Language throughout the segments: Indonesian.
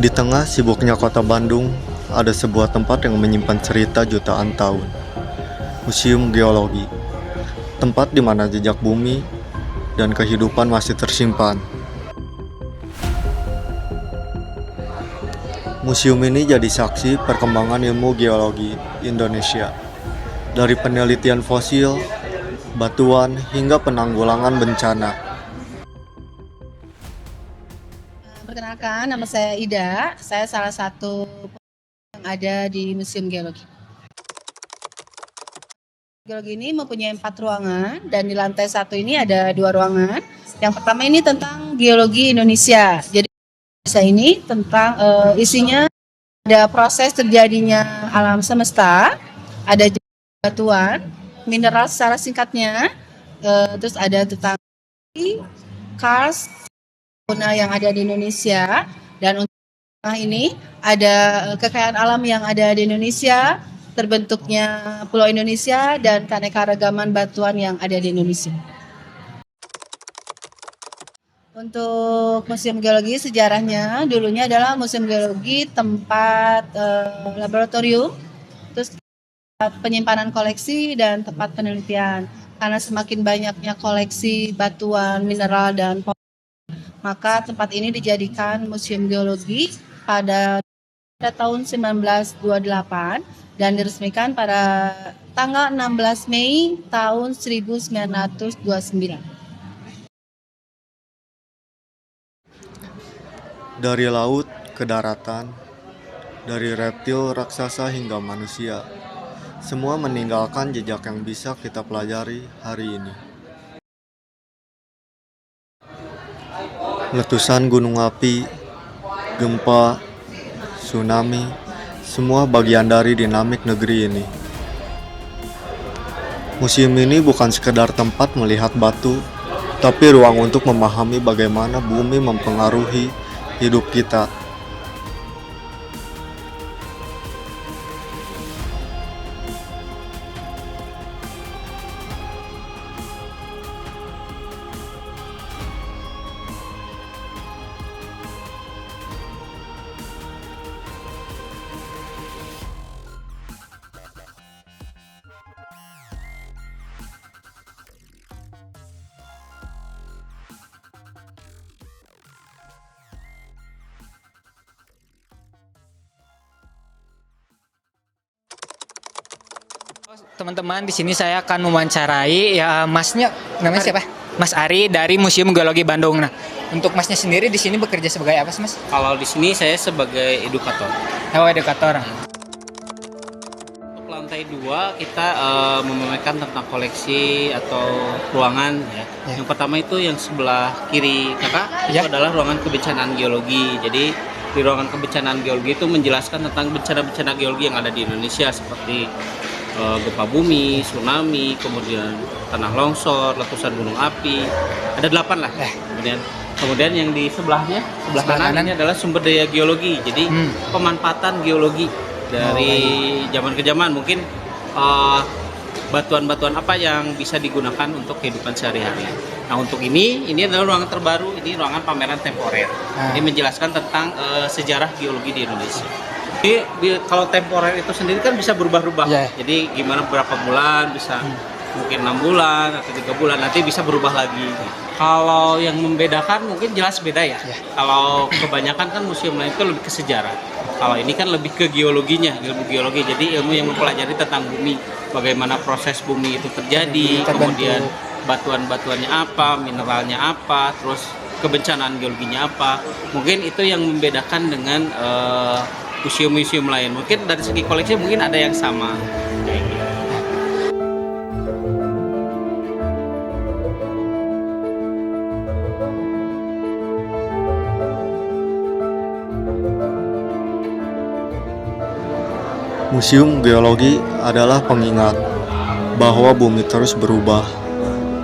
Di tengah sibuknya kota Bandung, ada sebuah tempat yang menyimpan cerita jutaan tahun. Museum Geologi. Tempat di mana jejak bumi dan kehidupan masih tersimpan. Museum ini jadi saksi perkembangan ilmu geologi Indonesia. Dari penelitian fosil, batuan, hingga penanggulangan bencana. Perkenalkan, nama saya Ida. Saya salah satu yang ada di Museum Geologi. Geologi ini mempunyai 4 ruangan dan di lantai 1 ini ada 2 ruangan. Yang pertama ini tentang geologi Indonesia. Jadi Indonesia ini tentang isinya ada proses terjadinya alam semesta, ada batuan, mineral secara singkatnya, terus ada tentang karst yang ada di Indonesia, dan untuk ini ada kekayaan alam yang ada di Indonesia, terbentuknya Pulau Indonesia dan keanekaragaman batuan yang ada di Indonesia. Untuk Museum Geologi sejarahnya dulunya adalah Museum Geologi tempat laboratorium, terus tempat penyimpanan koleksi dan tempat penelitian. Karena semakin banyaknya koleksi batuan, mineral dan maka tempat ini dijadikan Museum Geologi pada tahun 1928 dan diresmikan pada tanggal 16 Mei tahun 1929. Dari laut ke daratan, dari reptil raksasa hingga manusia, semua meninggalkan jejak yang bisa kita pelajari hari ini. Letusan gunung api, gempa, tsunami, semua bagian dari dinamik negeri ini. Museum ini bukan sekedar tempat melihat batu, tapi ruang untuk memahami bagaimana bumi mempengaruhi hidup kita. Teman-teman, di sini saya akan mewawancarai ya masnya, namanya siapa? Mas Ari dari Museum Geologi Bandung. Nah, untuk masnya sendiri di sini bekerja sebagai apa sih, Mas? Kalau di sini saya sebagai edukator. Oh, edukator. Untuk lantai 2 kita memamerkan tentang koleksi atau ruangan ya. Yang pertama itu yang sebelah kiri Kakak, itu adalah ruangan kebencanaan geologi. Jadi di ruangan kebencanaan geologi itu menjelaskan tentang bencana-bencana geologi yang ada di Indonesia seperti gempa bumi, tsunami, kemudian tanah longsor, letusan gunung api, ada 8 lah. Kemudian yang di sebelah kanan ini adalah sumber daya geologi. Jadi pemanfaatan geologi dari zaman ke zaman, mungkin batuan-batuan apa yang bisa digunakan untuk kehidupan sehari-hari. Nah, untuk ini adalah ruangan terbaru, ini ruangan pameran temporer. Ini menjelaskan tentang sejarah geologi di Indonesia. Jadi kalau temporer itu sendiri kan bisa berubah-ubah. Jadi gimana berapa bulan, bisa mungkin 6 bulan atau 3 bulan, nanti bisa berubah lagi. Kalau yang membedakan mungkin jelas beda ya. Kalau kebanyakan kan museum lain itu lebih ke sejarah. Kalau ini kan lebih ke geologinya, ilmu geologi. Jadi ilmu yang mempelajari tentang bumi, bagaimana proses bumi itu terjadi, kemudian batuan-batuannya apa, mineralnya apa, terus kebencanaan geologinya apa. Mungkin itu yang membedakan dengan museum-museum lain. Mungkin dari segi koleksi mungkin ada yang sama. Museum Geologi adalah pengingat bahwa bumi terus berubah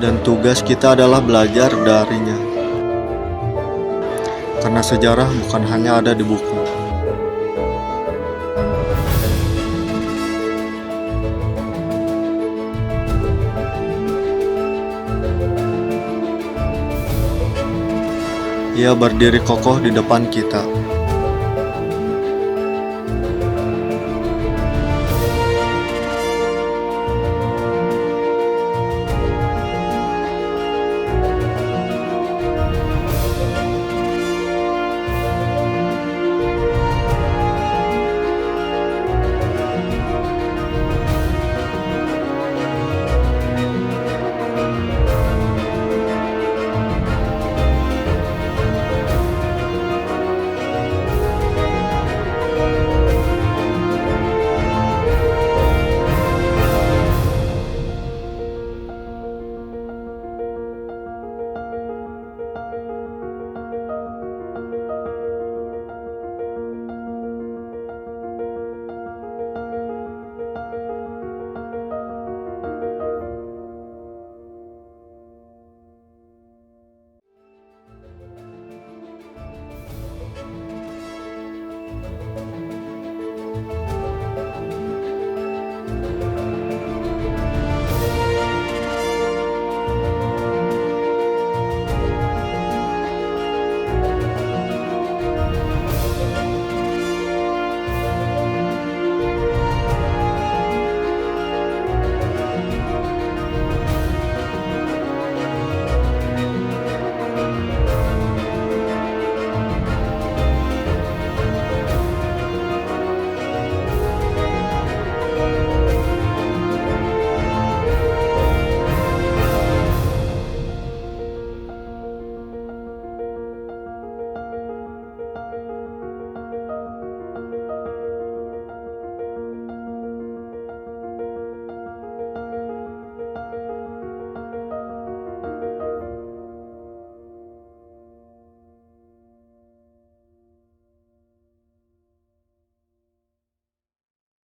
dan tugas kita adalah belajar darinya. Karena sejarah bukan hanya ada di buku. Ia berdiri kokoh di depan kita,